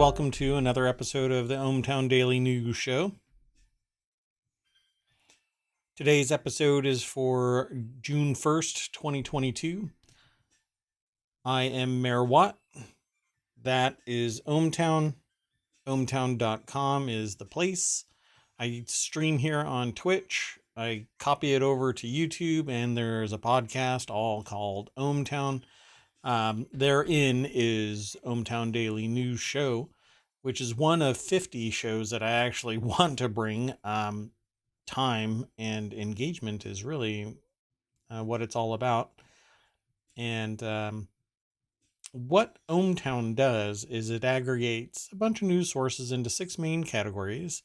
welcome to another episode of the ohmTown Daily News Show. Today's episode is for June 1st, 2022. I am Mayor Watt. That is ohmTown. ohmTown.com is the place. I stream here on Twitch. I copy it over to YouTube, and there's a podcast all called ohmTown. Therein is ohmTown Daily News Show, which is one of 50 shows that I actually want to bring. Time and engagement is really what it's all about. And what ohmTown does is it aggregates a bunch of news sources into 6 main categories: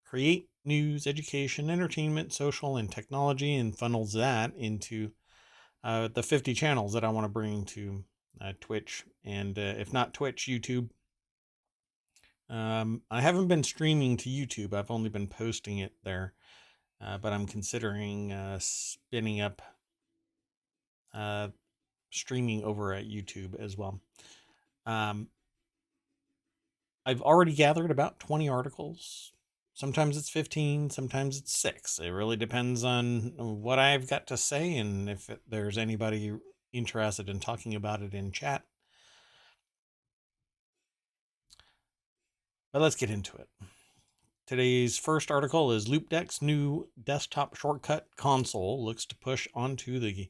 create, news, education, entertainment, social, and technology, and funnels that into the 50 channels that I want to bring to Twitch, and if not Twitch, YouTube. I haven't been streaming to YouTube. I've only been posting it there, but I'm considering spinning up streaming over at YouTube as well. I've already gathered about 20 articles. Sometimes it's 15, sometimes it's 6. It really depends on what I've got to say and if there's anybody interested in talking about it in chat. But let's get into it. Today's first article is Louped's new desktop shortcut console looks to push onto the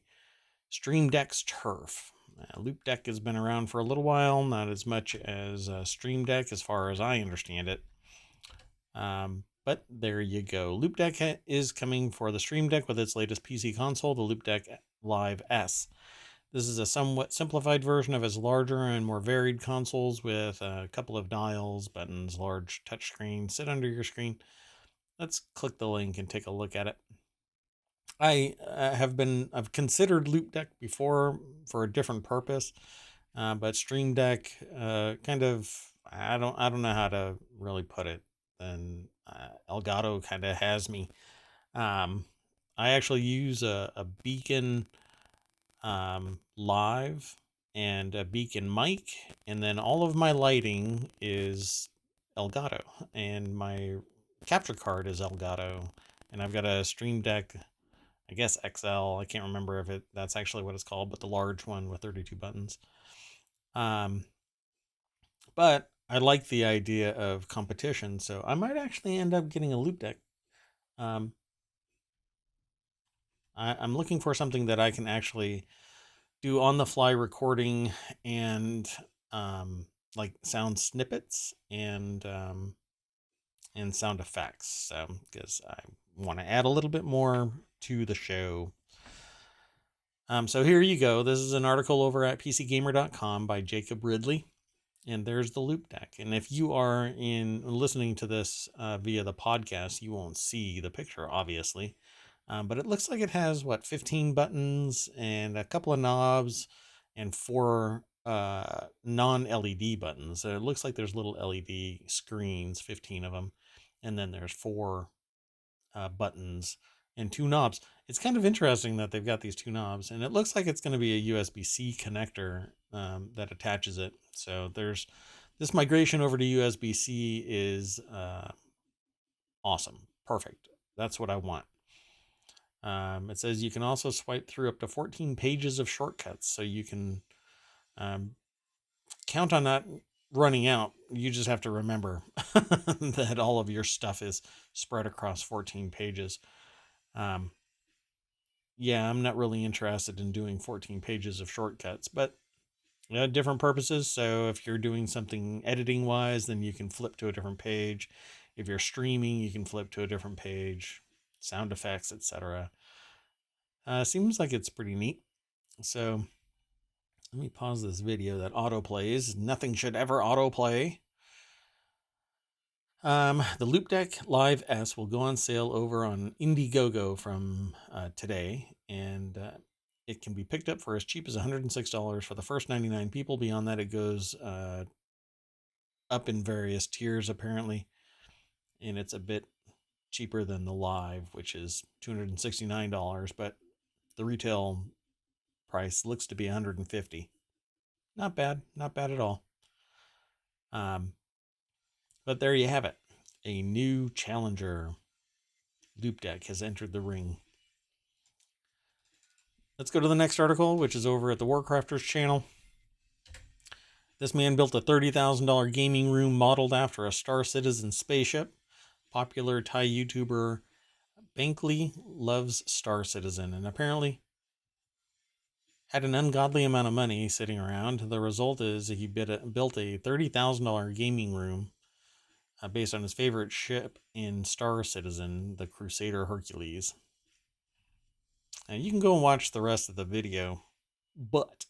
Stream Deck's turf. Louped has been around for a little while, not as much as Stream Deck as far as I understand it. But there you go. Louped is coming for the Stream Deck with its latest PC console, the Louped Live S. This is a somewhat simplified version of its larger and more varied consoles with a couple of dials, buttons, large touchscreen, sit under your screen. Let's click the link and take a look at it. I've considered Louped before for a different purpose, but Stream Deck kind of, I don't know how to really put it. And Elgato kind of has me. I actually use a Beacon Live and a Beacon mic, and then all of my lighting is Elgato, and my capture card is Elgato, and I've got a Stream Deck, I guess XL. I can't remember if that's actually what it's called, but the large one with 32 buttons. But I like the idea of competition, so I might actually end up getting a Louped. I'm looking for something that I can actually do on the fly recording and like sound snippets and sound effects. So because I want to add a little bit more to the show. So here you go. This is an article over at PCGamer.com by Jacob Ridley. And there's the Louped. And if you are listening to this via the podcast, you won't see the picture, obviously. But it looks like it has, 15 buttons and a couple of knobs and 4 non-LED buttons. So it looks like there's little LED screens, 15 of them. And then there's 4 buttons and 2 knobs. It's kind of interesting that they've got these 2 knobs. And it looks like it's going to be a USB-C connector that attaches it. So there's this migration over to USB-C is awesome. Perfect. That's what I want. It says you can also swipe through up to 14 pages of shortcuts, so you can count on that running out. You just have to remember that all of your stuff is spread across 14 pages. Yeah, I'm not really interested in doing 14 pages of shortcuts, but different purposes. So if you're doing something editing wise, then you can flip to a different page. If you're streaming, you can flip to a different page. Sound effects, etc. Seems like it's pretty neat. So let me pause this video that autoplays. Nothing should ever autoplay. The Louped Live S will go on sale over on Indiegogo from today, and it can be picked up for as cheap as $106 for the first 99 people. Beyond that, it goes up in various tiers, apparently, and it's a bit cheaper than the Live, which is $269, but the retail price looks to be $150. Not bad at all. But there you have it. A new challenger. Louped has entered the ring. Let's go to the next article, which is over at the Warcrafters channel. This man built a $30,000 gaming room modeled after a Star Citizen spaceship. Popular Thai YouTuber Bankley loves Star Citizen and apparently had an ungodly amount of money sitting around. The result is he built a $30,000 gaming room based on his favorite ship in Star Citizen, the Crusader Hercules. Now you can go and watch the rest of the video, but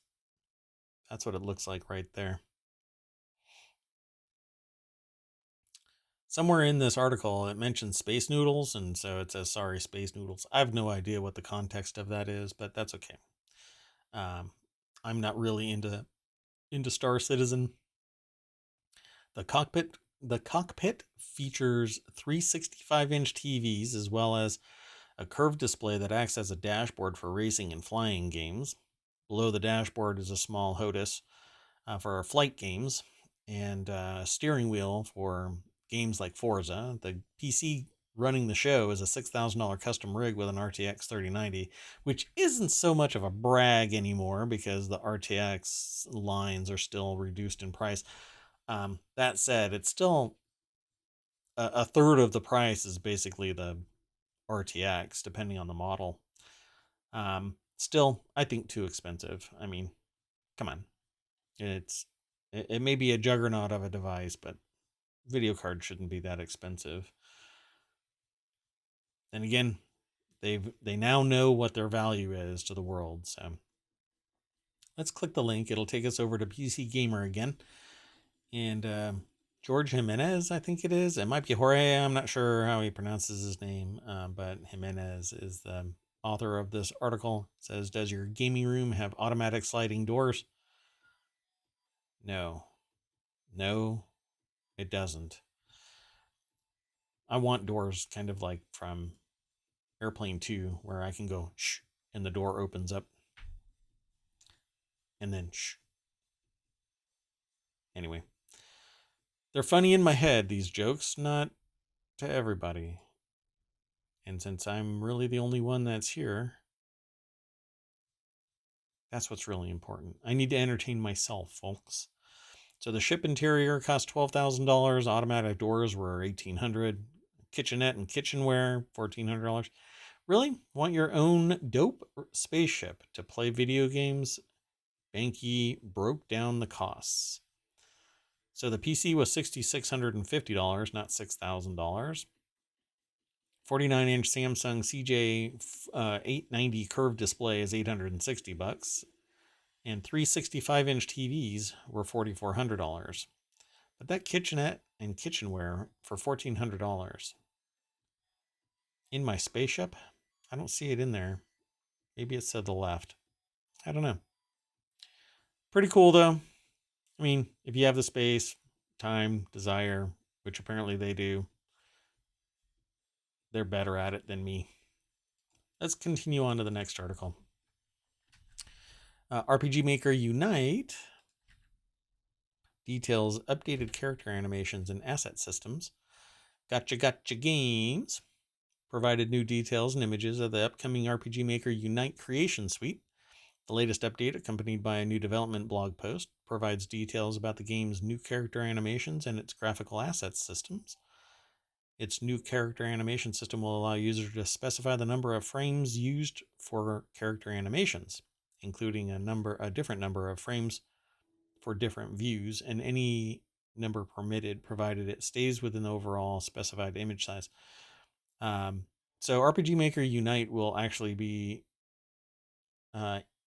that's what it looks like right there. Somewhere in this article, it mentions space noodles, and so it says, sorry, space noodles. I have no idea what the context of that is, but that's okay. I'm not really into Star Citizen. The cockpit features 365-inch TVs as well as a curved display that acts as a dashboard for racing and flying games. Below the dashboard is a small HOTAS for our flight games and a steering wheel for games like Forza. The PC running the show is a $6,000 custom rig with an RTX 3090, which isn't so much of a brag anymore because the RTX lines are still reduced in price. That said, it's still a third of the price is basically the RTX, depending on the model. Still, I think too expensive. I mean, come on. It may be a juggernaut of a device, but video cards shouldn't be that expensive. And again, they now know what their value is to the world. So let's click the link. It'll take us over to PC Gamer again. And George Jimenez, I think it is. It might be Jorge. I'm not sure how he pronounces his name, but Jimenez is the author of this article. It says, does your gaming room have automatic sliding doors? No, it doesn't. I want doors kind of like from Airplane 2, where I can go shh, and the door opens up, and then shh. Anyway, they're funny in my head, these jokes, not to everybody. And since I'm really the only one that's here, that's what's really important. I need to entertain myself, folks. So the ship interior cost $12,000. Automatic doors were $1,800. Kitchenette and kitchenware, $1,400. Really? Want your own dope spaceship to play video games? Banky broke down the costs. So the PC was $6,650, not $6,000. 49-inch Samsung CJ 890 curved display is $860, and 365-inch TVs were $4,400. But that kitchenette and kitchenware for $1,400 in my spaceship, I don't see it in there. Maybe it's to the left. I don't know. Pretty cool though. I mean, if you have the space, time, desire, which apparently they do, they're better at it than me. Let's continue on to the next article. RPG Maker Unite details updated character animations and asset systems. Gotcha Games provided new details and images of the upcoming RPG Maker Unite Creation Suite. The latest update, accompanied by a new development blog post, provides details about the game's new character animations and its graphical assets systems. Its new character animation system will allow users to specify the number of frames used for character animations, including a different number of frames for different views, and any number permitted, provided it stays within the overall specified image size. So RPG Maker Unite will actually be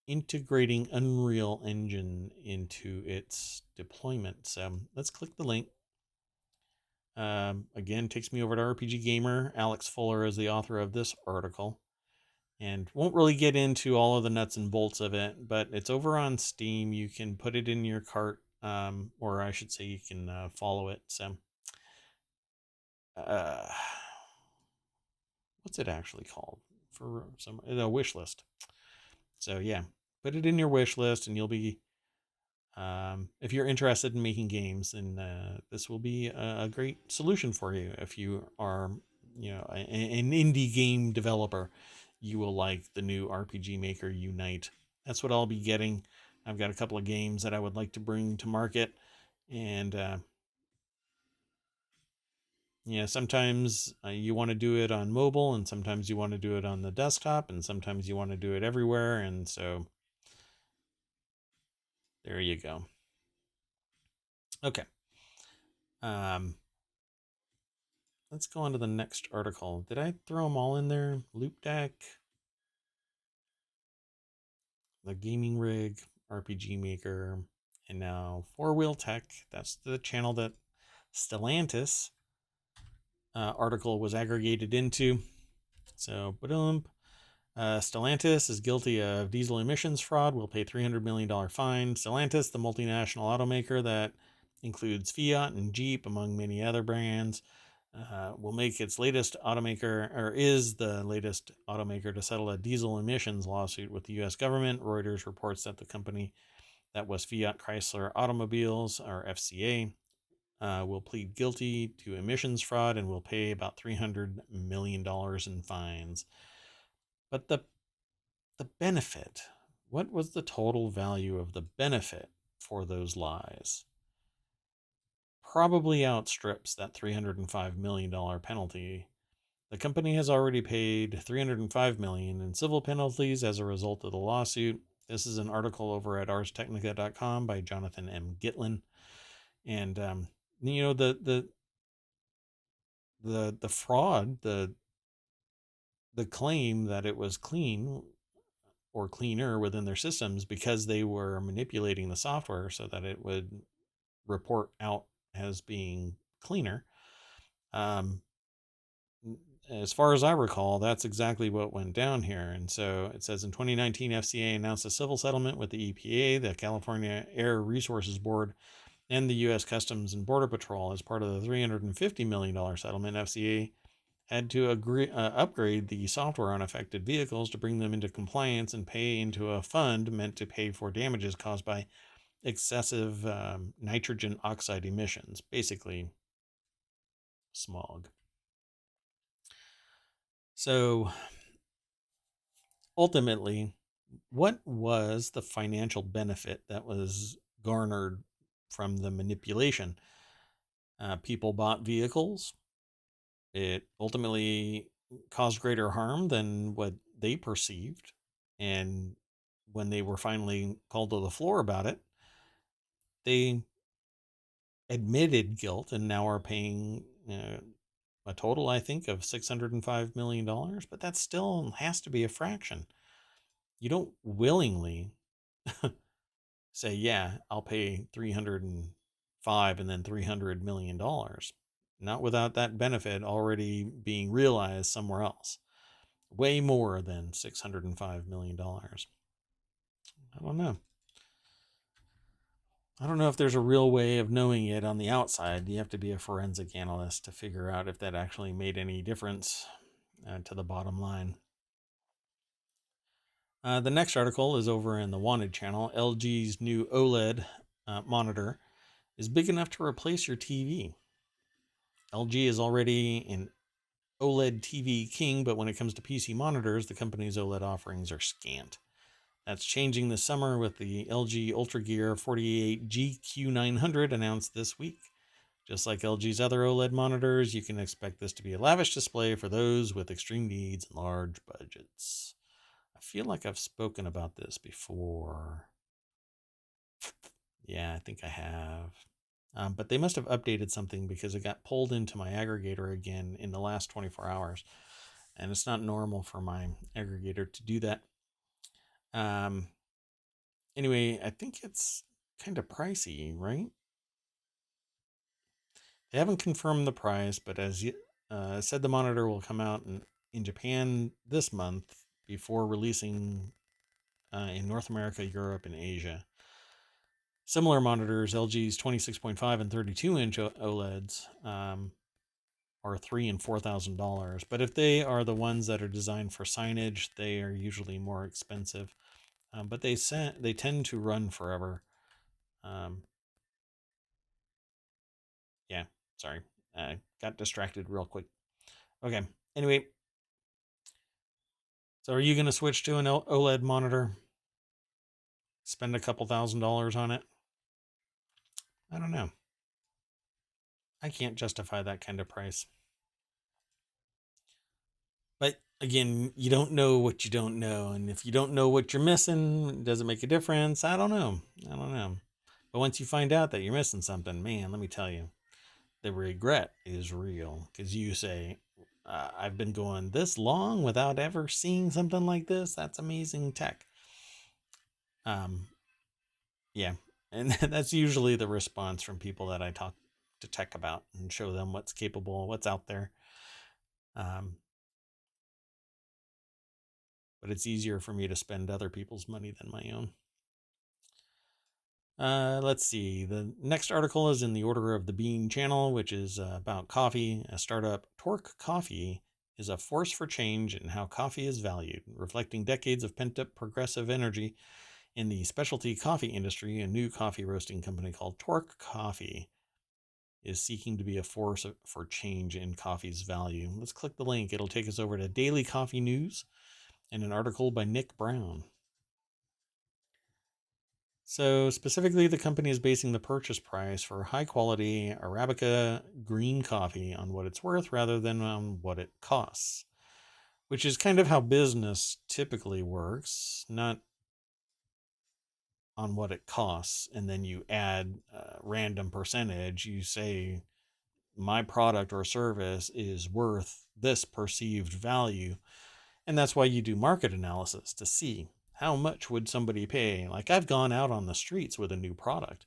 integrating Unreal Engine into its deployment. So let's click the link. Again, takes me over to RPG Gamer. Alex Fuller is the author of this article, and won't really get into all of the nuts and bolts of it, but it's over on Steam. You can put it in your cart, or I should say you can follow it. So what's it actually called? For a wish list. So yeah, put it in your wish list and you'll be if you're interested in making games, then this will be a great solution for you. If you are, an indie game developer, you will like the new RPG Maker Unite. That's what I'll be getting. I've got a couple of games that I would like to bring to market, and sometimes you want to do it on mobile, and sometimes you want to do it on the desktop, and sometimes you want to do it everywhere, and so there you go. Okay. Um, let's go on to the next article. Did I throw them all in there? Loop Deck, the gaming rig, RPG Maker, and now Four Wheel Tech. That's the channel that Stellantis article was aggregated into. So, boom. Stellantis is guilty of diesel emissions fraud, will pay $300 million fine. Stellantis, the multinational automaker that includes Fiat and Jeep, among many other brands, will make its latest automaker, or is the latest automaker to settle a diesel emissions lawsuit with the U.S. government. Reuters reports that the company that was Fiat Chrysler Automobiles, or FCA, will plead guilty to emissions fraud and will pay about $300 million in fines. But the benefit, what was the total value of the benefit for those lies? Probably outstrips that $305 million penalty. The company has already paid $305 million in civil penalties as a result of the lawsuit. This is an article over at arstechnica.com by Jonathan M. Gitlin. And the fraud, the claim that it was clean or cleaner within their systems because they were manipulating the software so that it would report out as being cleaner. As far as I recall, that's exactly what went down here. And so it says in 2019, FCA announced a civil settlement with the EPA, the California Air Resources Board, and the U.S. Customs and Border Patrol. As part of the $350 million settlement, FCA had to upgrade the software on affected vehicles to bring them into compliance and pay into a fund meant to pay for damages caused by excessive nitrogen oxide emissions, basically smog. So ultimately, what was the financial benefit that was garnered from the manipulation? People bought vehicles. It ultimately caused greater harm than what they perceived. And when they were finally called to the floor about it, they admitted guilt and now are paying a total, I think, of $605 million. But that still has to be a fraction. You don't willingly say, yeah, I'll pay 305 and then $300 million. Not without that benefit already being realized somewhere else. Way more than $605 million. I don't know. I don't know if there's a real way of knowing it on the outside. You have to be a forensic analyst to figure out if that actually made any difference to the bottom line. The next article is over in the Wanted channel. LG's new OLED monitor is big enough to replace your TV. LG is already an OLED TV king, but when it comes to PC monitors, the company's OLED offerings are scant. That's changing this summer with the LG UltraGear 48 GQ900 announced this week. Just like LG's other OLED monitors, you can expect this to be a lavish display for those with extreme needs and large budgets. I feel like I've spoken about this before. Yeah, I think I have. But they must have updated something because it got pulled into my aggregator again in the last 24 hours. And it's not normal for my aggregator to do that. Anyway, I think it's kind of pricey, right? They haven't confirmed the price, but as said, the monitor will come out in Japan this month before releasing in North America, Europe, and Asia. Similar monitors, LG's 26.5 and 32-inch OLEDs, are $3,000 and $4,000. But if they are the ones that are designed for signage, they are usually more expensive. But they tend to run forever. Yeah, sorry. I got distracted real quick. Okay. Anyway, so are you going to switch to an OLED monitor? Spend a couple $1,000s on it? I don't know. I can't justify that kind of price. But again, you don't know what you don't know. And if you don't know what you're missing, does it make a difference? I don't know. I don't know. But once you find out that you're missing something, man, let me tell you, the regret is real. Because you say, I've been going this long without ever seeing something like this. That's amazing tech. Yeah. And that's usually the response from people that I talk to tech about and show them what's capable, what's out there. But it's easier for me to spend other people's money than my own. Let's see. The next article is in the Order of the Bean channel, which is about coffee. A startup, Torque Coffee, is a force for change in how coffee is valued, reflecting decades of pent-up progressive energy in the specialty coffee industry. A new coffee roasting company called Torque Coffee is seeking to be a force for change in coffee's value. Let's click the link. It'll take us over to Daily Coffee News and an article by Nick Brown. So specifically, the company is basing the purchase price for high-quality Arabica green coffee on what it's worth rather than on what it costs, which is kind of how business typically works, not on what it costs, and then you add a random percentage. You say, my product or service is worth this perceived value, and that's why you do market analysis to see how much would somebody pay. Like, I've gone out on the streets with a new product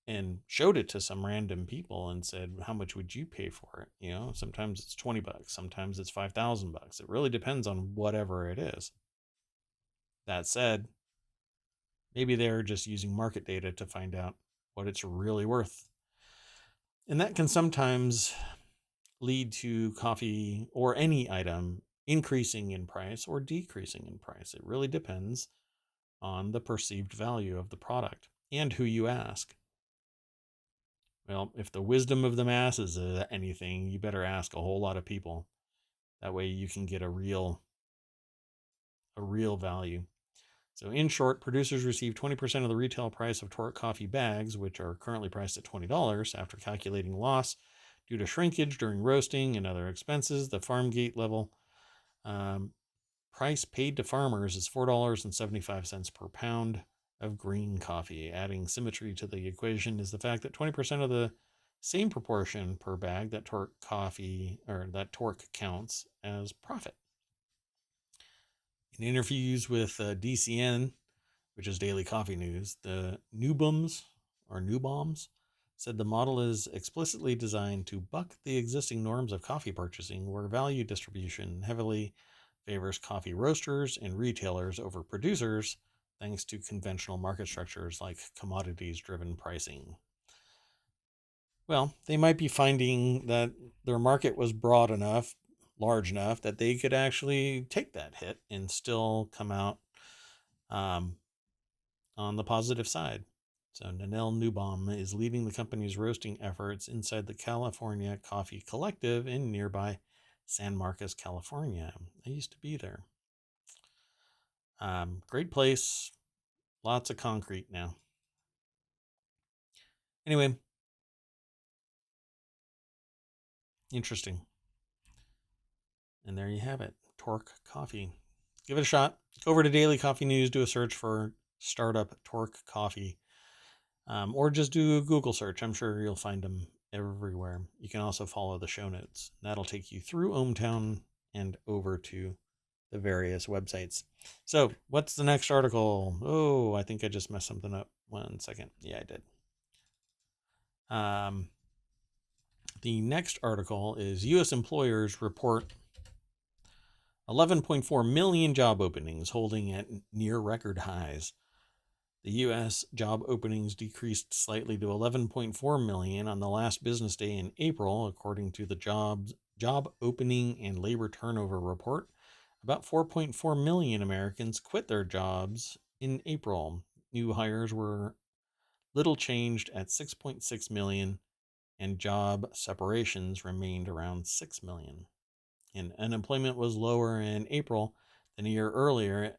and showed it to some random people and said, how much would you pay for it? You know, sometimes it's $20, sometimes it's $5,000. It really depends on whatever it is. That said, maybe they're just using market data to find out what it's really worth. And that can sometimes lead to coffee or any item increasing in price or decreasing in price. It really depends on the perceived value of the product and who you ask. Well, if the wisdom of the masses is anything, you better ask a whole lot of people. That way you can get a real value. So in short, producers receive 20% of the retail price of Torque coffee bags, which are currently priced at $20 after calculating loss due to shrinkage during roasting and other expenses. The farm gate level price paid to farmers is $4.75 per pound of green coffee. Adding symmetry to the equation is the fact that 20% of the same proportion per bag that Torque counts as profit. In interviews with DCN, which is Daily Coffee News, the Newboms said the model is explicitly designed to buck the existing norms of coffee purchasing, where value distribution heavily favors coffee roasters and retailers over producers, thanks to conventional market structures like commodities-driven pricing. Well, they might be finding that their market was broad enough, large enough, that they could actually take that hit and still come out on the positive side. So Nanel Newbaum is leading the company's roasting efforts inside the California Coffee Collective in nearby San Marcos, California. I used to be there. Great place. Lots of concrete now. Anyway, interesting. And there you have it. Torque Coffee. Give it a shot. Go over to Daily Coffee News, do a search for startup Torque Coffee. Or just do a Google search. I'm sure you'll find them everywhere. You can also follow the show notes. That'll take you through ohmTown and over to the various websites. So, what's the next article? Oh, I think I just messed something up. 1 second. Yeah, I did. The next article is U.S. employers report 11.4 million job openings, holding at near record highs. The U.S. job openings decreased slightly to 11.4 million on the last business day in April, according to the job opening and labor turnover report. About 4.4 million Americans quit their jobs in April. New hires were little changed at 6.6 million, and job separations remained around 6 million. And unemployment was lower in April than a year earlier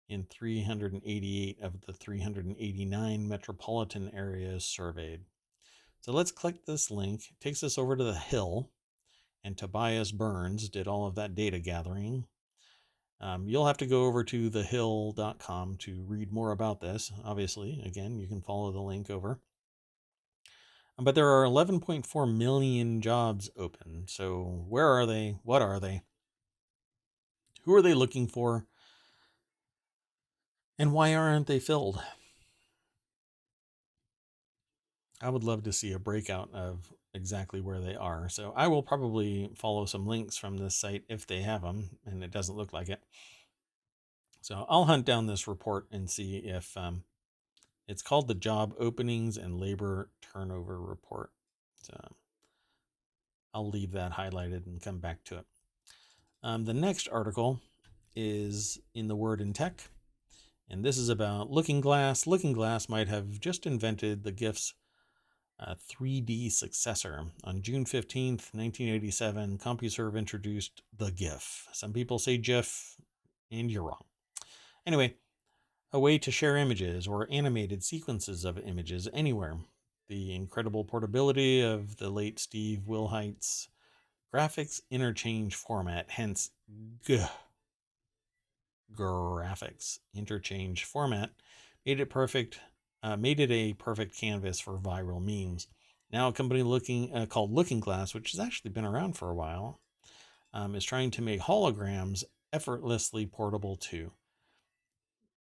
in 388 of the 389 metropolitan areas surveyed. So let's click this link. It takes us over to the Hill, and Tobias Burns did all of that data gathering. You'll have to go over to thehill.com to read more about this. Obviously, again, you can follow the link over. But there are 11.4 million jobs open. So where are they? What are they? Who are they looking for? And why aren't they filled? I would love to see a breakout of exactly where they are. So I will probably follow some links from this site if they have them, and it doesn't look like it. So I'll hunt down this report and see if it's called the Job Openings and Labor Turnover Report. So I'll leave that highlighted and come back to it. The next article is in the Word in Tech, and this is about Looking Glass. Looking Glass might have just invented the GIF's 3D successor. On June 15th, 1987, CompuServe introduced the GIF. Some people say GIF, and you're wrong. Anyway, a way to share images or animated sequences of images anywhere. The incredible portability of the late Steve Wilhite's graphics interchange format, hence graphics interchange format, made it a perfect canvas for viral memes. Now a company called Looking Glass, which has actually been around for a while, is trying to make holograms effortlessly portable too.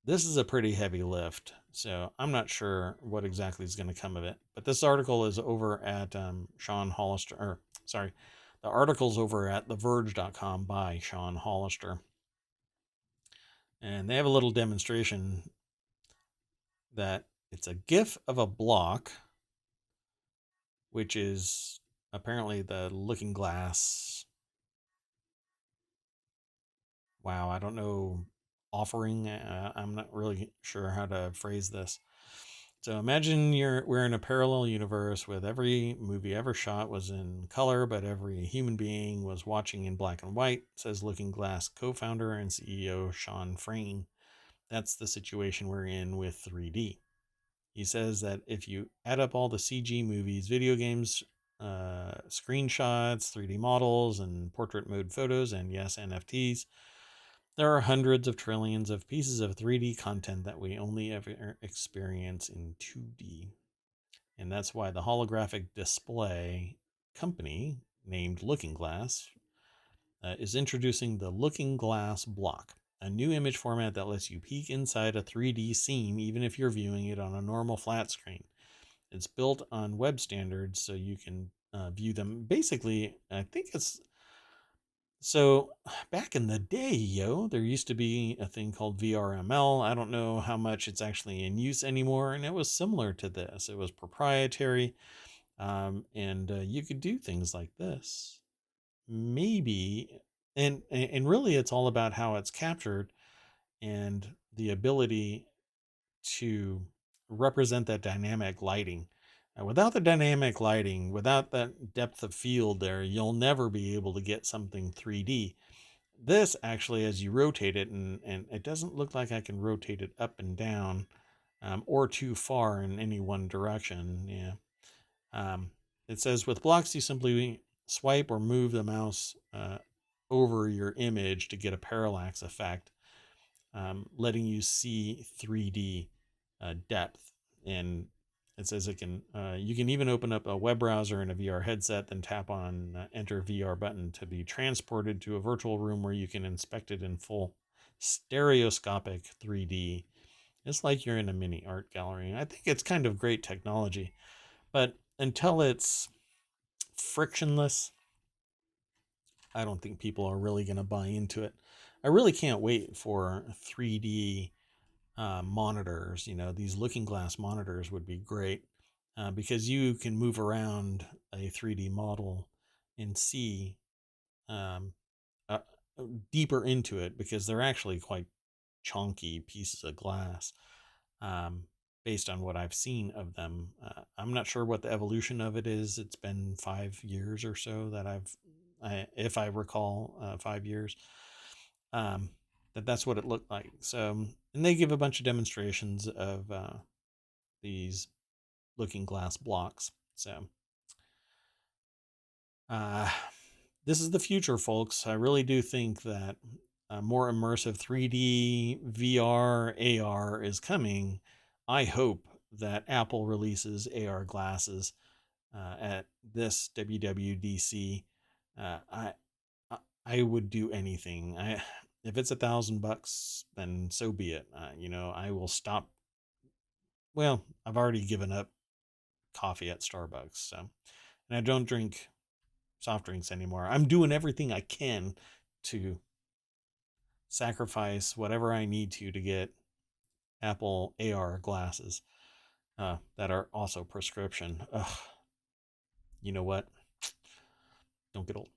This is a pretty heavy lift, so I'm not sure what exactly is going to come of it. But this article is over at the article's over at TheVerge.com by Sean Hollister. And they have a little demonstration that it's a GIF of a block, which is apparently the Looking Glass. Wow, I don't know, offering. I'm not really sure how to phrase this. So imagine we're in a parallel universe with every movie ever shot was in color, but every human being was watching in black and white, says Looking Glass co-founder and CEO Sean Frayne. That's the situation we're in with 3D. He says that if you add up all the CG movies, video games, screenshots, 3D models, and portrait mode photos, and yes, NFTs, there are hundreds of trillions of pieces of 3D content that we only ever experience in 2D. And that's why the holographic display company named Looking Glass is introducing the Looking Glass Block, a new image format that lets you peek inside a 3D scene even if you're viewing it on a normal flat screen. It's built on web standards so you can view them. Basically, I think it's... So back in the day, there used to be a thing called VRML. I don't know how much it's actually in use anymore, and it was similar to this. It was proprietary, and you could do things like this. Maybe, and really it's all about how it's captured and the ability to represent that dynamic lighting. Without the dynamic lighting, without that depth of field there, you'll never be able to get something 3D. This actually, as you rotate it, and it doesn't look like I can rotate it up and down or too far in any one direction. Yeah. It says with blocks, you simply swipe or move the mouse over your image to get a parallax effect, letting you see 3D depth. And it says it can. You can even open up a web browser in a VR headset, then tap on Enter VR button to be transported to a virtual room where you can inspect it in full stereoscopic 3D. It's like you're in a mini art gallery. I think it's kind of great technology, but until it's frictionless, I don't think people are really going to buy into it. I really can't wait for 3D monitors. These Looking Glass monitors would be great because you can move around a 3D model and see uh, deeper into it because they're actually quite chunky pieces of glass. based on what I've seen of them. I'm not sure what the evolution of it is. It's been 5 years or so that if I recall, 5 years, um, that's what it looked like. So, and they give a bunch of demonstrations of these looking glass blocks. So, this is the future, folks. I really do think that more immersive 3D VR AR is coming. I hope that Apple releases AR glasses at this WWDC. Uh, I I would do anything. If it's $1,000, then so be it. I will stop. Well, I've already given up coffee at Starbucks, so, and I don't drink soft drinks anymore. I'm doing everything I can to sacrifice whatever I need to get Apple AR glasses that are also prescription. Ugh, you know what? Don't get old.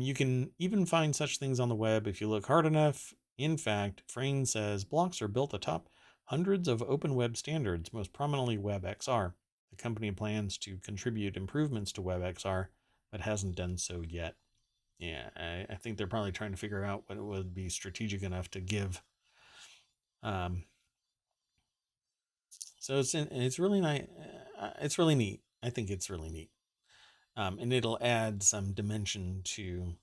You can even find such things on the web if you look hard enough. In fact, Frayne says blocks are built atop hundreds of open web standards, most prominently WebXR. The company plans to contribute improvements to WebXR, but hasn't done so yet. Yeah, I think they're probably trying to figure out what it would be strategic enough to give. So it's really nice. It's really neat. I think it's really neat. And it'll add some dimension to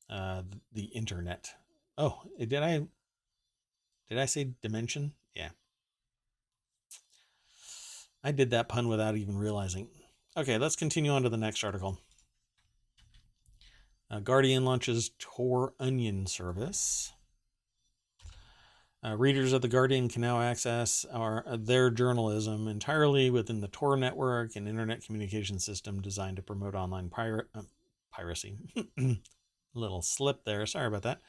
the internet. Oh, did I say dimension? Yeah, I did that pun without even realizing. Okay, let's continue on to the next article. Guardian launches Tor Onion service. Readers of The Guardian can now access their journalism entirely within the Tor network, an internet communication system designed to promote online piracy. Little slip there, sorry about that.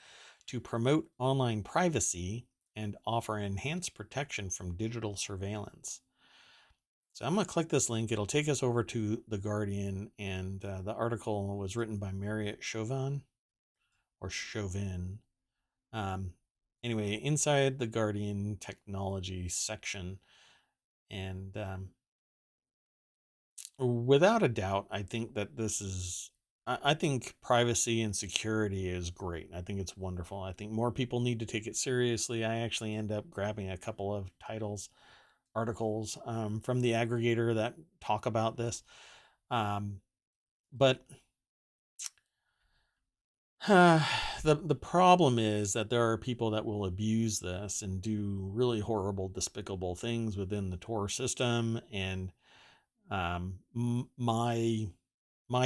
To promote online privacy and offer enhanced protection from digital surveillance. So I'm going to click this link. It'll take us over to The Guardian, and the article was written by Marriott Chauvin, or Chauvin. Anyway, inside the Guardian technology section, and without a doubt, I think that I think privacy and security is great. I think it's wonderful. I think more people need to take it seriously. I actually end up grabbing a couple of articles from the aggregator that talk about this. But the problem is that there are people that will abuse this and do really horrible, despicable things within the Tor system. And my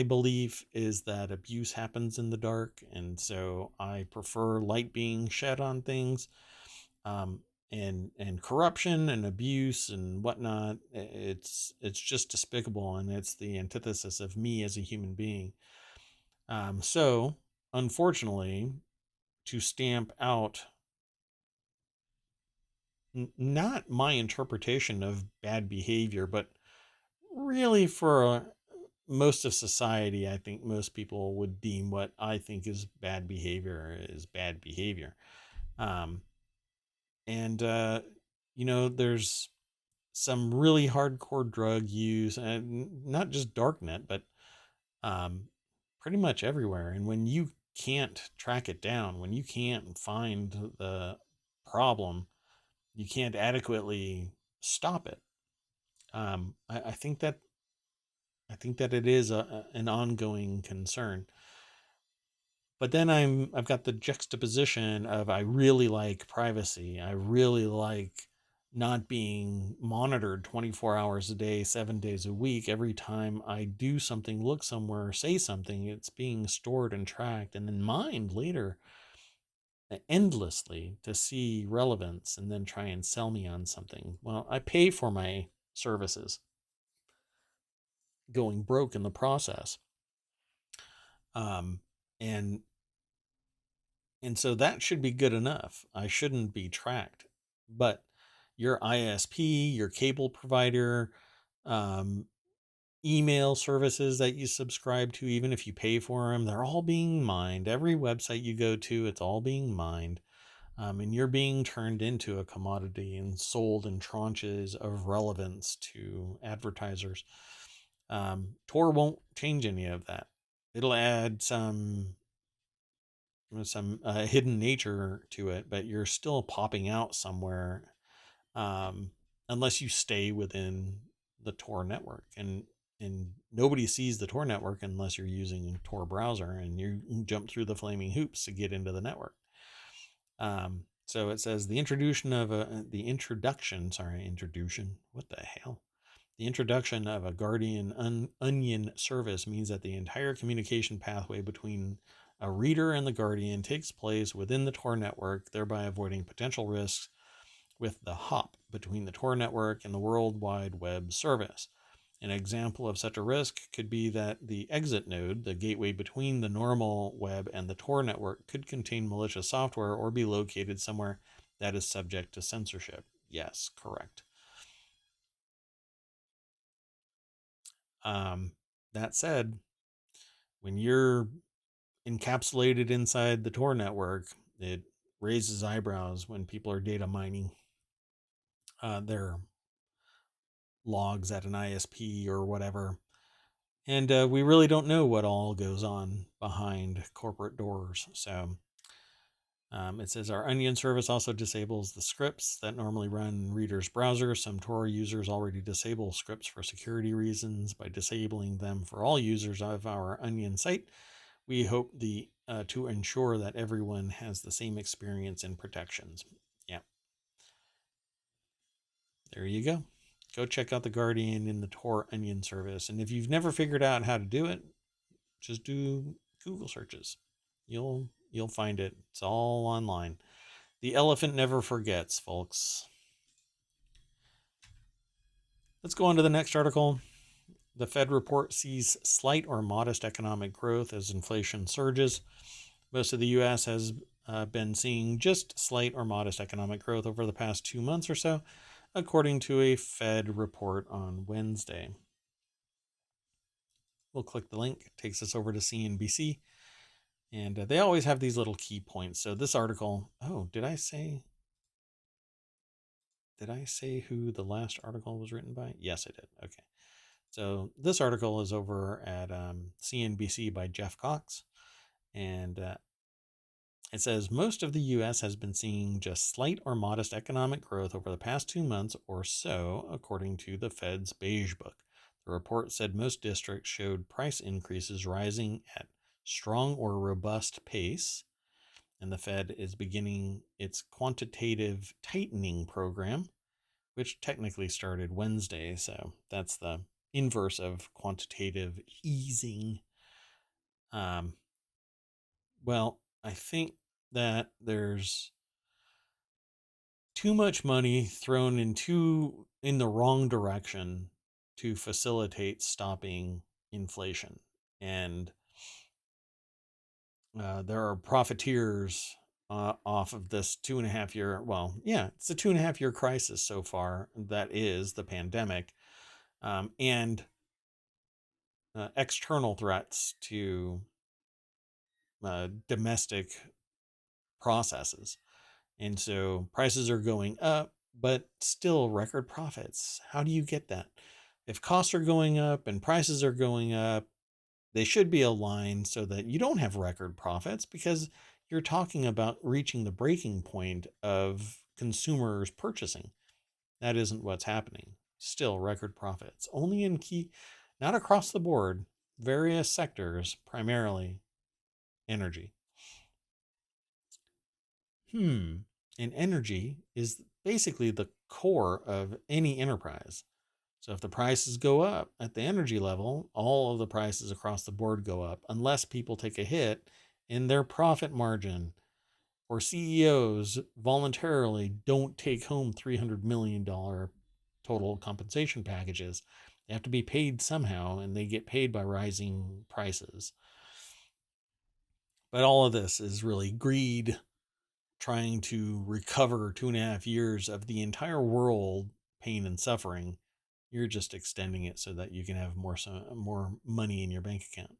belief is that abuse happens in the dark, and so I prefer light being shed on things. And corruption and abuse and whatnot, it's just despicable, and it's the antithesis of me as a human being. So unfortunately, to stamp out not my interpretation of bad behavior, but really for most of society, I think most people would deem what I think is bad behavior is bad behavior. And there's some really hardcore drug use, and not just darknet, but pretty much everywhere. And when you can't track it down, when you can't find the problem, you can't adequately stop it. I think that it is an ongoing concern. But then I've got the juxtaposition of I really like privacy. I really like not being monitored 24 hours a day, 7 days a week. Every time I do something, look somewhere, say something, it's being stored and tracked and then mined later endlessly to see relevance and then try and sell me on something. Well, I pay for my services, going broke in the process. And so that should be good enough. I shouldn't be tracked. But your ISP, your cable provider, email services that you subscribe to, even if you pay for them, they're all being mined. Every website you go to, it's all being mined. And you're being turned into a commodity and sold in tranches of relevance to advertisers. Tor won't change any of that. It'll add some hidden nature to it, but you're still popping out somewhere, um, unless you stay within the Tor network. And nobody sees the Tor network unless you're using a Tor browser and you jump through the flaming hoops to get into the network. So it says the introduction of what the hell? The introduction of a Guardian Onion service means that the entire communication pathway between a reader and the Guardian takes place within the Tor network, thereby avoiding potential risks with the hop between the Tor network and the World Wide Web service. An example of such a risk could be that the exit node, the gateway between the normal web and the Tor network, could contain malicious software or be located somewhere that is subject to censorship. Yes, correct. That said, when you're encapsulated inside the Tor network, it raises eyebrows when people are data mining their logs at an ISP or whatever. And we really don't know what all goes on behind corporate doors. So it says our Onion service also disables the scripts that normally run in readers' browsers. Some Tor users already disable scripts for security reasons. By disabling them for all users of our Onion site, we hope to ensure that everyone has the same experience and protections. Yeah. There you go. Go check out the Guardian in the Tor Onion service. And if you've never figured out how to do it, just do Google searches. You'll find it. It's all online. The elephant never forgets, folks. Let's go on to the next article. The Fed report sees slight or modest economic growth as inflation surges. Most of the U.S. has been seeing just slight or modest economic growth over the past 2 months or so, according to a Fed report on Wednesday. We'll click the link. It takes us over to CNBC. And they always have these little key points. So this article, did I say who the last article was written by? Yes, I did. Okay. So this article is over at CNBC by Jeff Cox. And it says most of the U.S. has been seeing just slight or modest economic growth over the past 2 months or so, according to the Fed's Beige Book. The report said most districts showed price increases rising at strong or robust pace, and the Fed is beginning its quantitative tightening program, which technically started Wednesday, so that's the inverse of quantitative easing. Well, I think that there's too much money thrown in the wrong direction to facilitate stopping inflation. And there are profiteers off of this 2.5 year, it's a 2.5 year crisis so far. That is the pandemic, and external threats to domestic processes. And so prices are going up, but still record profits. How do you get that? If costs are going up and prices are going up, they should be aligned so that you don't have record profits, because you're talking about reaching the breaking point of consumers purchasing. That isn't what's happening. Still record profits. Only in not across the board, various sectors, primarily energy. And energy is basically the core of any enterprise. So if the prices go up at the energy level, all of the prices across the board go up, unless people take a hit in their profit margin, or CEOs voluntarily don't take home $300 million total compensation packages. They have to be paid somehow, and they get paid by rising prices. But all of this is really greed, trying to recover 2.5 years of the entire world pain and suffering. You're just extending it so that you can have more money in your bank account.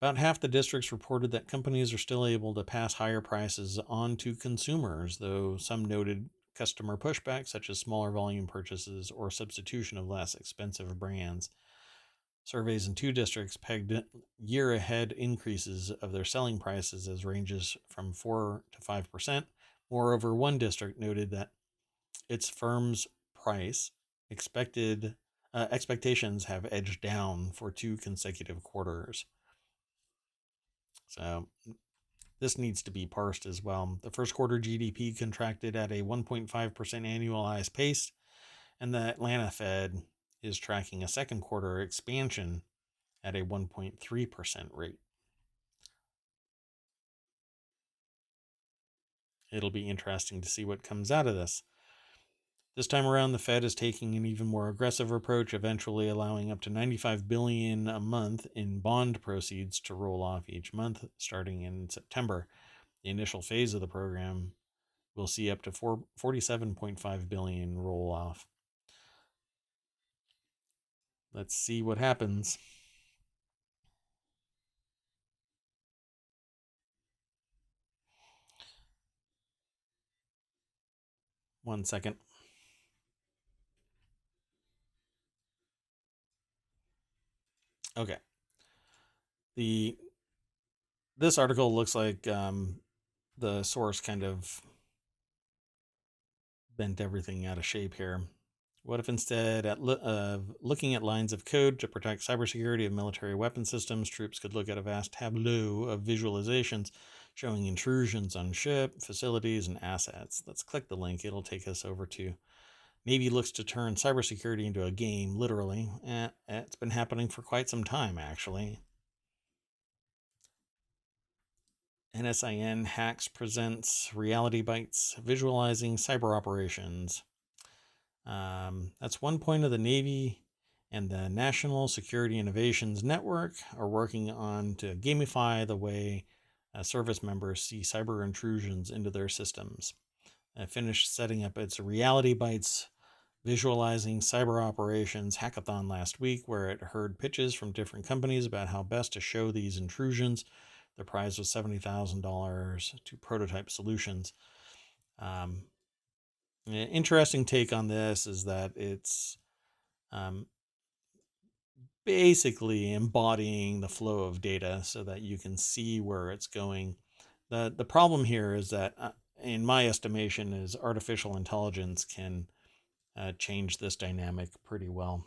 About half the districts reported that companies are still able to pass higher prices on to consumers, though some noted customer pushback, such as smaller volume purchases or substitution of less expensive brands. Surveys in 2 districts pegged year ahead increases of their selling prices as ranges from 4 to 5%. Moreover, one district noted that its firm's price expectations have edged down for 2 consecutive quarters. So this needs to be parsed as well. The first quarter GDP contracted at a 1.5% annualized pace, and the Atlanta Fed is tracking a second quarter expansion at a 1.3% rate. It'll be interesting to see what comes out of this. This time around, the Fed is taking an even more aggressive approach, eventually allowing up to $95 billion a month in bond proceeds to roll off each month, starting in September. The initial phase of the program will see up to $47.5 billion roll off. Let's see what happens. One second. Okay. This article looks like the source kind of bent everything out of shape here. What if instead of looking at lines of code to protect cybersecurity of military weapon systems, troops could look at a vast tableau of visualizations showing intrusions on ship, facilities, and assets? Let's click the link. It'll take us over to Navy looks to turn cybersecurity into a game, literally. It's been happening for quite some time, actually. NSIN Hacks presents Reality Bytes, Visualizing Cyber Operations. That's one point of the Navy and the National Security Innovations Network are working on to gamify the way service members see cyber intrusions into their systems. I finished setting up its Reality Bytes Visualizing Cyber Operations hackathon last week, where it heard pitches from different companies about how best to show these intrusions. The prize was $70,000 to prototype solutions. An interesting take on this is that it's basically embodying the flow of data so that you can see where it's going. The problem here is that, in my estimation, is artificial intelligence can change this dynamic pretty well.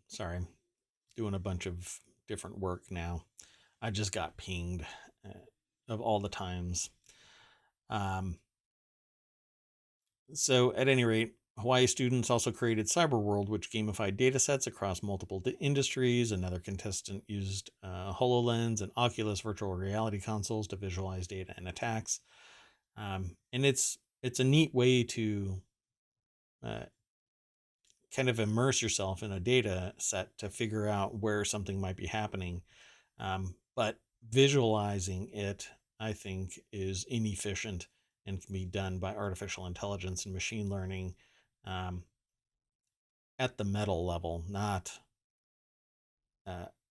Sorry, doing a bunch of different work now. I just got pinged of all the times. So at any rate, Hawaii students also created Cyberworld, which gamified data sets across multiple industries. Another contestant used HoloLens and Oculus virtual reality consoles to visualize data and attacks. And it's a neat way to kind of immerse yourself in a data set to figure out where something might be happening. But visualizing it, I think, is inefficient and can be done by artificial intelligence and machine learning at the metal level, not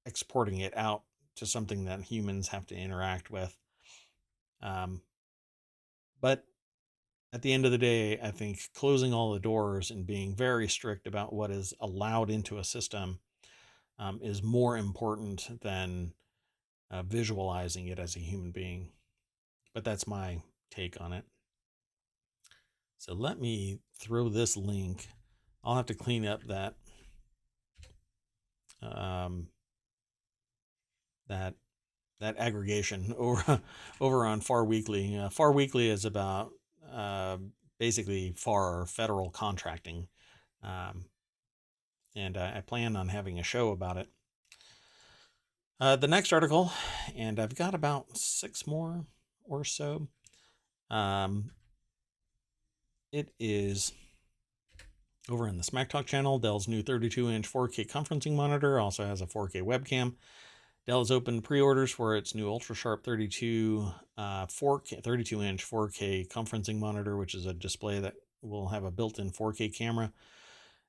exporting it out to something that humans have to interact with. But at the end of the day, I think closing all the doors and being very strict about what is allowed into a system is more important than visualizing it as a human being. But that's my take on it. So let me throw this link. I'll have to clean up that that aggregation over on Far Weekly. Far Weekly is about basically FAR, federal contracting, and I plan on having a show about it. The next article, and I've got about 6 more or so. It is over in the Smack Talk channel. Dell's new 32-inch 4K conferencing monitor also has a 4K webcam. Dell has opened pre-orders for its new Ultra Sharp 32-inch 4K conferencing monitor, which is a display that will have a built-in 4K camera.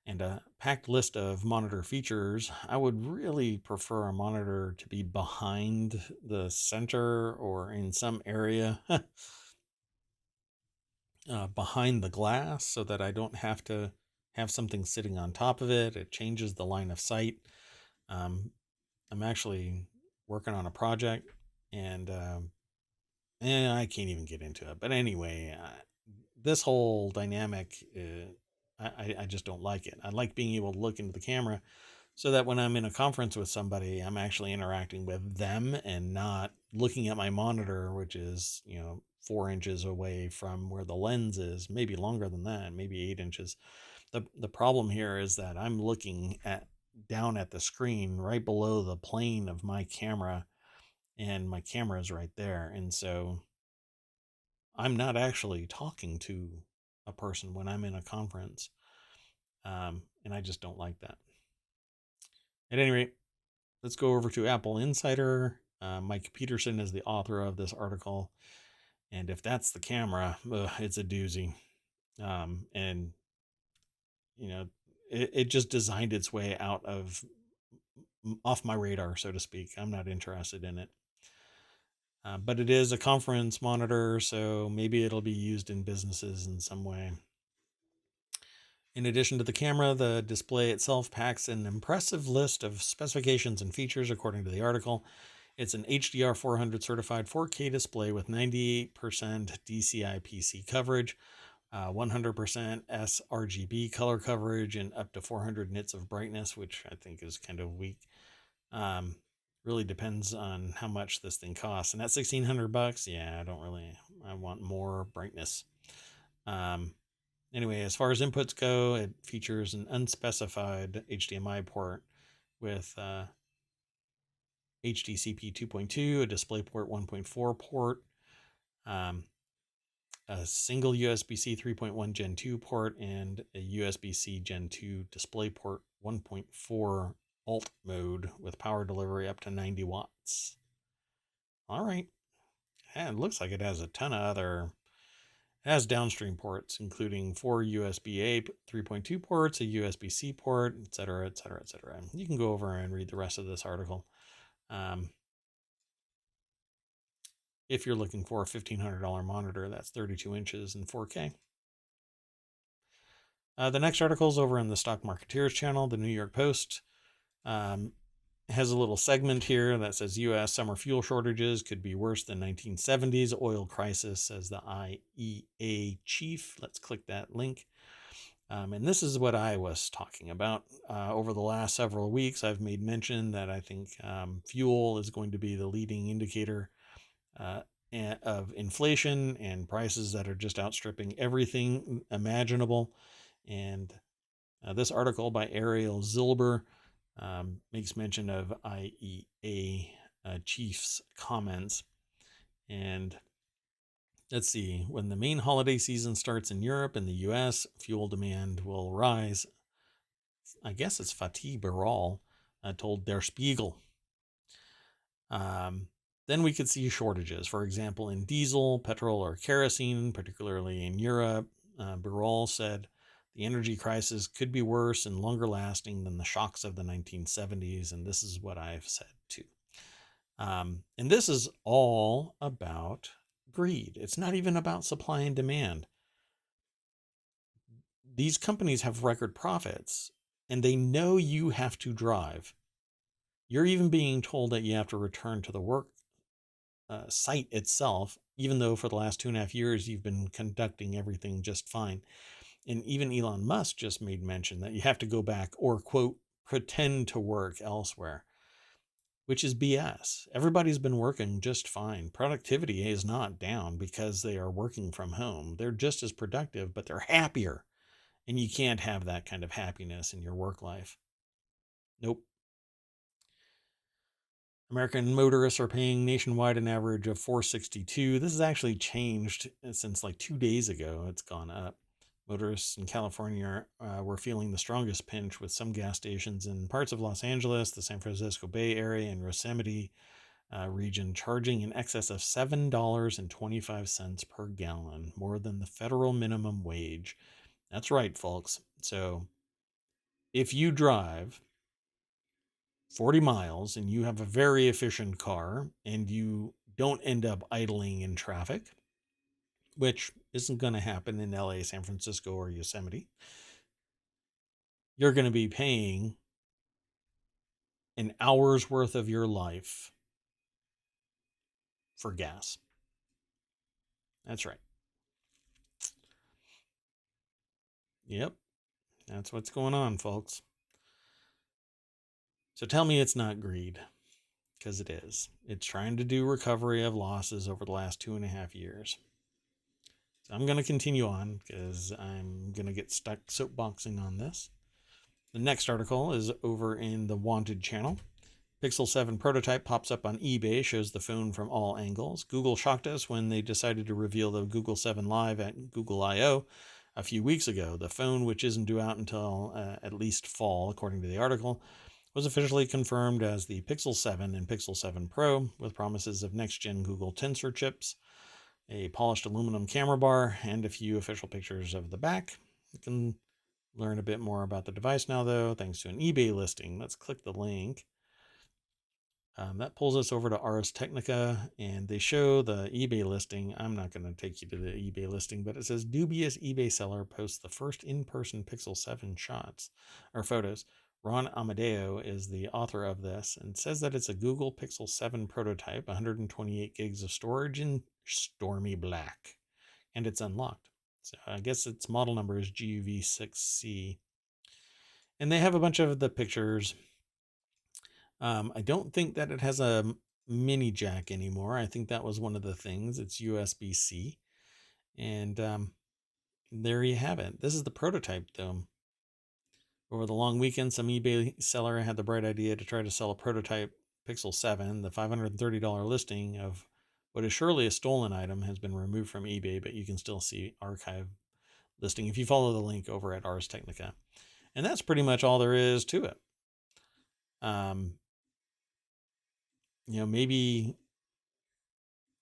and a packed list of monitor features, I would really prefer a monitor to be behind the center or in some area behind the glass so that I don't have to have something sitting on top of it. It changes the line of sight. I'm actually working on a project, and I can't even get into it. But anyway, this whole dynamic, I just don't like it. I like being able to look into the camera so that when I'm in a conference with somebody, I'm actually interacting with them and not looking at my monitor, which is, 4 inches away from where the lens is, maybe longer than that, maybe 8 inches. The problem here is that I'm looking down at the screen right below the plane of my camera, and my camera is right there. And so I'm not actually talking to a person when I'm in a conference. And I just don't like that. At any rate, let's go over to Apple Insider. Mike Peterson is the author of this article. And if that's the camera, it's a doozy. And, it just designed its way off my radar, so to speak. I'm not interested in it. But it is a conference monitor, so maybe it'll be used in businesses in some way. In addition to the camera, the display itself packs an impressive list of specifications and features, according to the article. It's an HDR 400 certified 4K display with 98% DCI PC coverage, 100% sRGB color coverage, and up to 400 nits of brightness, which I think is kind of weak. Really depends on how much this thing costs. And at $1,600, yeah, I want more brightness. Anyway, as far as inputs go, it features an unspecified HDMI port with HDCP 2.2, a DisplayPort 1.4 port, a single USB-C 3.1 Gen 2 port, and a USB-C Gen 2 DisplayPort 1.4 alt mode with power delivery up to 90 watts. All right. And it looks like it has a ton of other... It has downstream ports, including 4 USB-A 3.2 ports, a USB-C port, etc., etc., etc. You can go over and read the rest of this article. If you're looking for a $1,500 monitor, that's 32 inches and 4K. The next article is over in the Stock Marketeers channel. The New York Post has a little segment here that says U.S. summer fuel shortages could be worse than 1970s oil crisis, says the IEA chief. Let's click that link. And this is what I was talking about. Over the last several weeks, I've made mention that I think fuel is going to be the leading indicator of inflation and prices that are just outstripping everything imaginable. And this article by Ariel Zilber makes mention of IEA chief's comments. And let's see, when the main holiday season starts in Europe and the US, fuel demand will rise. I guess it's Fatih Birol told Der Spiegel. Then we could see shortages, for example, in diesel, petrol, or kerosene, particularly in Europe. Birol said the energy crisis could be worse and longer lasting than the shocks of the 1970s, and this is what I've said too. And this is all about greed. It's not even about supply and demand. These companies have record profits, and they know you have to drive. You're even being told that you have to return to the work site itself, even though for the last 2.5 years you've been conducting everything just fine. And even Elon Musk just made mention that you have to go back or, quote, pretend to work elsewhere, which is BS. Everybody's been working just fine. Productivity is not down because they are working from home. They're just as productive, but they're happier. And you can't have that kind of happiness in your work life. Nope. American motorists are paying nationwide an average of $4.62. This has actually changed since like 2 days ago. It's gone up. Motorists in California were feeling the strongest pinch, with some gas stations in parts of Los Angeles, the San Francisco Bay Area, and Yosemite region charging in excess of $7.25 per gallon, more than the federal minimum wage. That's right, folks. So if you drive 40 miles and you have a very efficient car and you don't end up idling in traffic, which isn't going to happen in LA, San Francisco, or Yosemite, you're going to be paying an hour's worth of your life for gas. That's right. Yep. That's what's going on, folks. So tell me it's not greed, because it is. It's trying to do recovery of losses over the last 2.5 years. So I'm going to continue on because I'm going to get stuck soapboxing on this. The next article is over in the Wanted channel. Pixel 7 prototype pops up on eBay, shows the phone from all angles. Google shocked us when they decided to reveal the Google 7 Live at Google I/O a few weeks ago. The phone, which isn't due out until at least fall, according to the article, was officially confirmed as the Pixel 7 and Pixel 7 Pro, with promises of next-gen Google Tensor chips, a polished aluminum camera bar, and a few official pictures of the back. You can learn a bit more about the device now, though, thanks to an eBay listing. Let's click the link. That pulls us over to Ars Technica, and they show the eBay listing. I'm not going to take you to the eBay listing, but it says dubious eBay seller posts the first in-person Pixel 7 shots or photos. Ron Amadeo is the author of this and says that it's a Google Pixel 7 prototype, 128 gigs of storage in stormy black, and it's unlocked. So I guess its model number is GUV6C. And they have a bunch of the pictures. I don't think that it has a mini jack anymore. I think that was one of the things. It's USB-C. And there you have it. This is the prototype, though. Over the long weekend, some eBay seller had the bright idea to try to sell a prototype Pixel 7. The $530 listing of what is surely a stolen item has been removed from eBay, but you can still see archive listing if you follow the link over at Ars Technica. And that's pretty much all there is to it. Maybe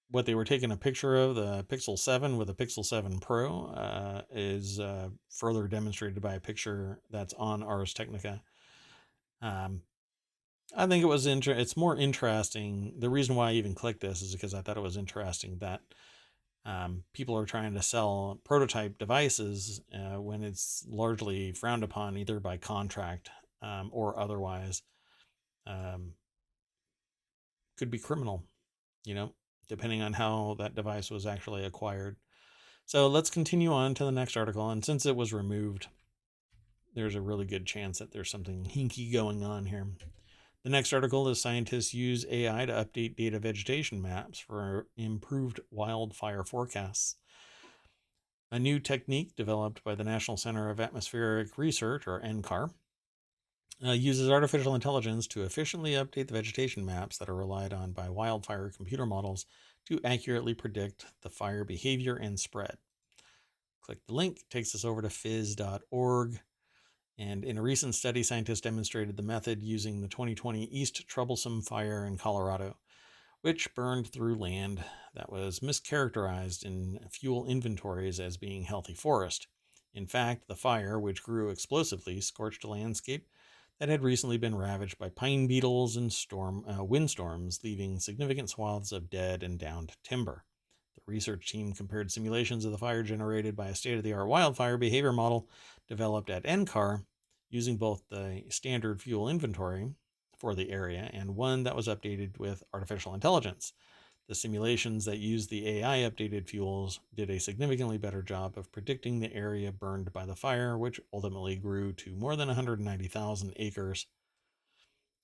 what they were taking a picture of, the Pixel 7 with a Pixel 7 Pro, is further demonstrated by a picture that's on Ars Technica. I think it was it's more interesting. The reason why I even clicked this is because I thought it was interesting that people are trying to sell prototype devices when it's largely frowned upon either by contract or otherwise. Could be criminal, depending on how that device was actually acquired. So let's continue on to the next article. And since it was removed, there's a really good chance that there's something hinky going on here. The next article is scientists use AI to update data vegetation maps for improved wildfire forecasts. A new technique developed by the National Center of Atmospheric Research, or NCAR, uses artificial intelligence to efficiently update the vegetation maps that are relied on by wildfire computer models to accurately predict the fire behavior and spread. Click the link, takes us over to phys.org. And in a recent study, scientists demonstrated the method using the 2020 East Troublesome Fire in Colorado, which burned through land that was mischaracterized in fuel inventories as being healthy forest. In fact, the fire, which grew explosively, scorched a landscape that had recently been ravaged by pine beetles and windstorms, leaving significant swaths of dead and downed timber. The research team compared simulations of the fire generated by a state-of-the-art wildfire behavior model developed at NCAR using both the standard fuel inventory for the area and one that was updated with artificial intelligence. The simulations that used the AI-updated fuels did a significantly better job of predicting the area burned by the fire, which ultimately grew to more than 190,000 acres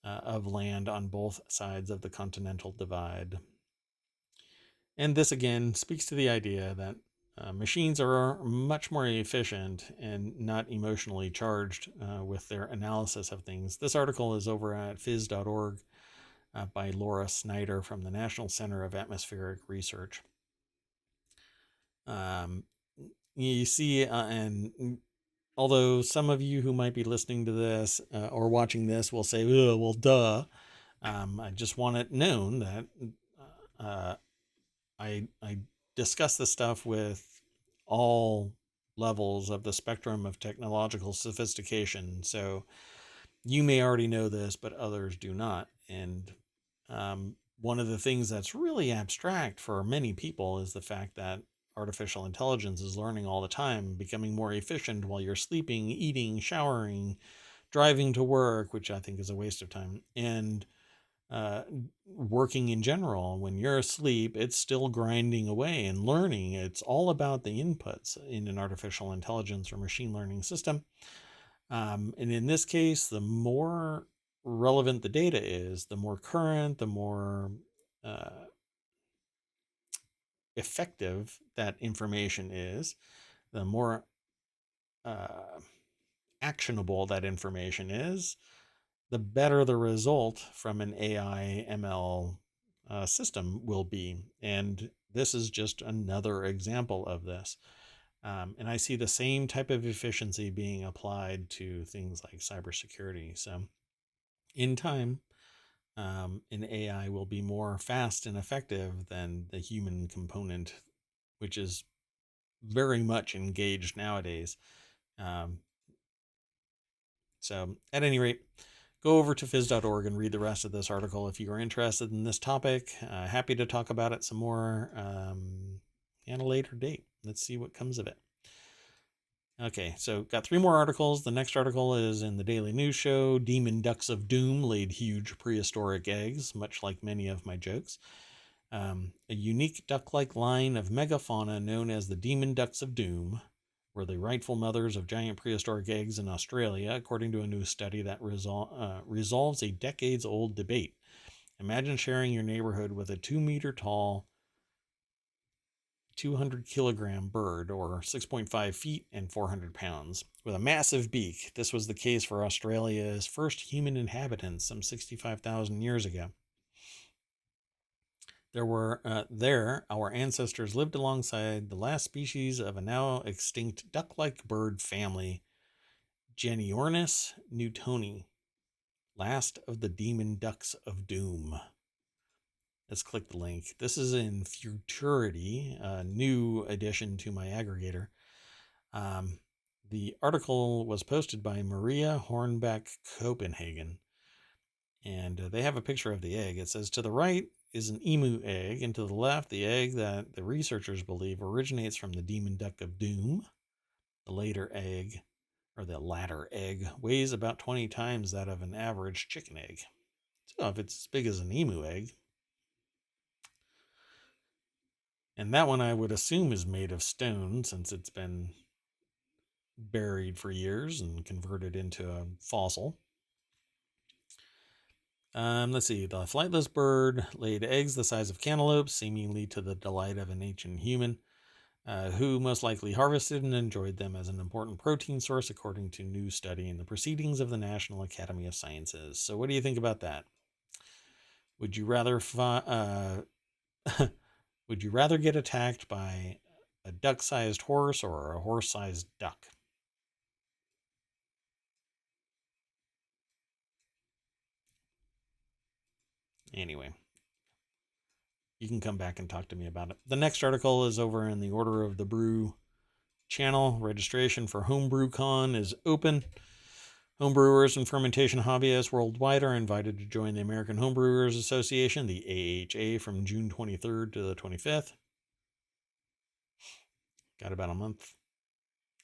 of land on both sides of the Continental Divide. And this again speaks to the idea that machines are much more efficient and not emotionally charged with their analysis of things. This article is over at phys.org by Laura Snyder from the National Center of Atmospheric Research. You see, and although some of you who might be listening to this or watching this will say, oh, well, duh, I just want it known that I discuss this stuff with all levels of the spectrum of technological sophistication. So you may already know this, but others do not. And one of the things that's really abstract for many people is the fact that artificial intelligence is learning all the time, becoming more efficient while you're sleeping, eating, showering, driving to work, which I think is a waste of time, and uh, working in general. When you're asleep, it's still grinding away and learning. It's all about the inputs in an artificial intelligence or machine learning system. And in this case, the more relevant the data is, the more current, the more uh, effective that information is, the more uh, actionable that information is, the better the result from an AI ML system will be. And this is just another example of this. And I see the same type of efficiency being applied to things like cybersecurity. So in time, an AI will be more fast and effective than the human component, which is very much engaged nowadays. Um, so, at any rate, go over to phys.org and read the rest of this article if you are interested in this topic. Happy to talk about it some more at a later date. Let's see what comes of it. Okay, so got 3 more articles. The next article is in the Daily News Show. Demon ducks of doom laid huge prehistoric eggs, much like many of my jokes. A unique duck-like line of megafauna known as the demon ducks of doom were the rightful mothers of giant prehistoric eggs in Australia, according to a new study that resolves a decades-old debate. Imagine sharing your neighborhood with a 2-meter tall, 200-kilogram bird, or 6.5 feet and 400 pounds, with a massive beak. This was the case for Australia's first human inhabitants some 65,000 years ago. There, our ancestors lived alongside the last species of a now extinct duck-like bird family, Geniornis newtoni, last of the demon ducks of doom. Let's click the link. This is in Futurity, a new addition to my aggregator. The article was posted by Maria Hornbeck Copenhagen, and they have a picture of the egg. It says, to the right is an emu egg, and to the left, the egg that the researchers believe originates from the demon duck of doom. The latter egg weighs about 20 times that of an average chicken egg. So if it's as big as an emu egg, and that one I would assume is made of stone since it's been buried for years and converted into a fossil. Let's see. The flightless bird laid eggs the size of cantaloupes, seemingly to the delight of an ancient human, who most likely harvested and enjoyed them as an important protein source, according to new study in the Proceedings of the National Academy of Sciences. So, what do you think about that? Would you rather would you rather get attacked by a duck-sized horse or a horse-sized duck? Anyway, you can come back and talk to me about it. The next article is over in the Order of the Brew channel. Registration for Homebrew Con is open. Homebrewers and fermentation hobbyists worldwide are invited to join the American Homebrewers Association, the AHA, from June 23rd to the 25th. Got about a month.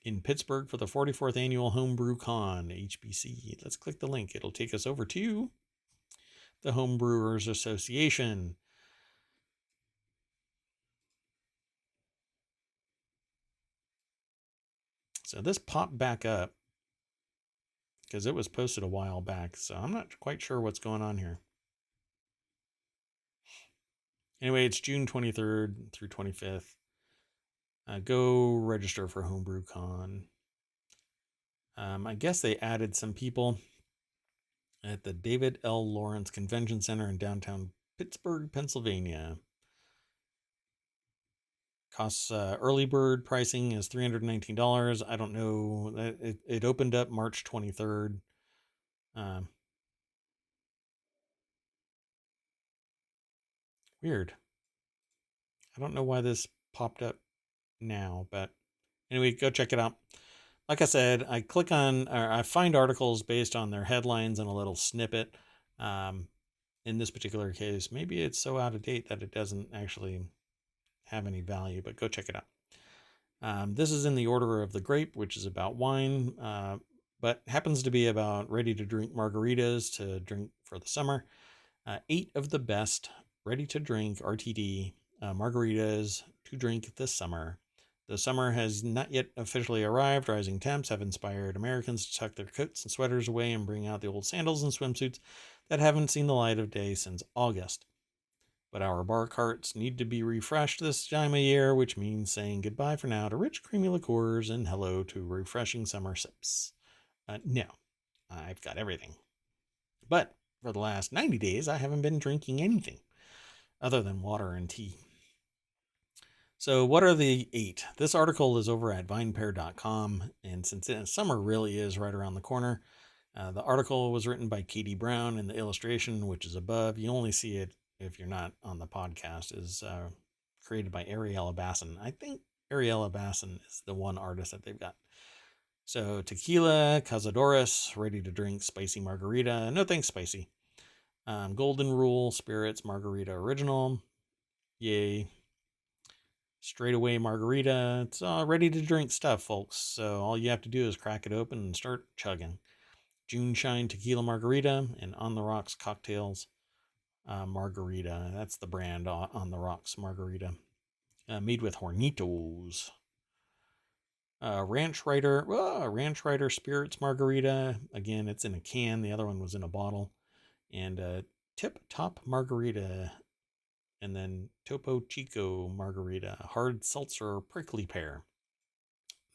In Pittsburgh for the 44th Annual Homebrew Con, HBC. Let's click the link. It'll take us over to the Homebrewers Association. So this popped back up because it was posted a while back. So I'm not quite sure what's going on here. Anyway, it's June 23rd through 25th. Go register for Homebrew Con. I guess they added some people at the David L. Lawrence Convention Center in downtown Pittsburgh, Pennsylvania. Costs early bird pricing is $319. I don't know. It opened up March 23rd. Weird. I don't know why this popped up now, but Anyway, go check it out. Like I said, I click on, or I find articles based on their headlines and a little snippet. In this particular case, maybe it's so out of date that it doesn't actually have any value, but go check it out. This is in the order of the grape, which is about wine, but happens to be about ready-to-drink margaritas to drink for the summer. 8 of the best ready-to-drink RTD margaritas to drink this summer. The summer has not yet officially arrived. Rising temps have inspired Americans to tuck their coats and sweaters away and bring out the old sandals and swimsuits that haven't seen the light of day since August. But our bar carts need to be refreshed this time of year, which means saying goodbye for now to rich, creamy liqueurs and hello to refreshing summer sips. No, I've got everything. But for the last 90 days, I haven't been drinking anything other than water and tea. So what are the 8? This article is over at vinepair.com, and since summer really is right around the corner, the article was written by Katie Brown, and the illustration, which is above, you only see it if you're not on the podcast, is created by Ariella Basson. I think Ariella Basson is the one artist that they've got. So tequila, Cazadores, ready to drink, spicy margarita. No thanks, spicy. Golden Rule, spirits, margarita original. Yay. Straightaway margarita. It's all ready to drink stuff, folks. So all you have to do is crack it open and start chugging. June Shine Tequila Margarita and On the Rocks Cocktails Margarita. That's the brand, On the Rocks Margarita. Made with Hornitos. Ranch Rider Spirits Margarita. Again, it's in a can. The other one was in a bottle. And Tip Top Margarita. And then Topo Chico Margarita, hard seltzer prickly pear.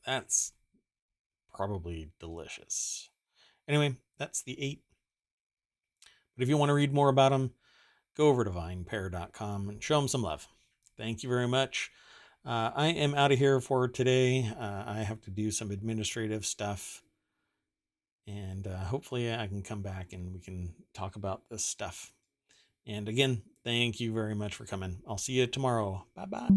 That's probably delicious. Anyway, that's the 8. But if you want to read more about them, go over to vinepair.com and show them some love. Thank you very much. I am out of here for today. I have to do some administrative stuff. And hopefully I can come back and we can talk about this stuff. And again, thank you very much for coming. I'll see you tomorrow. Bye-bye.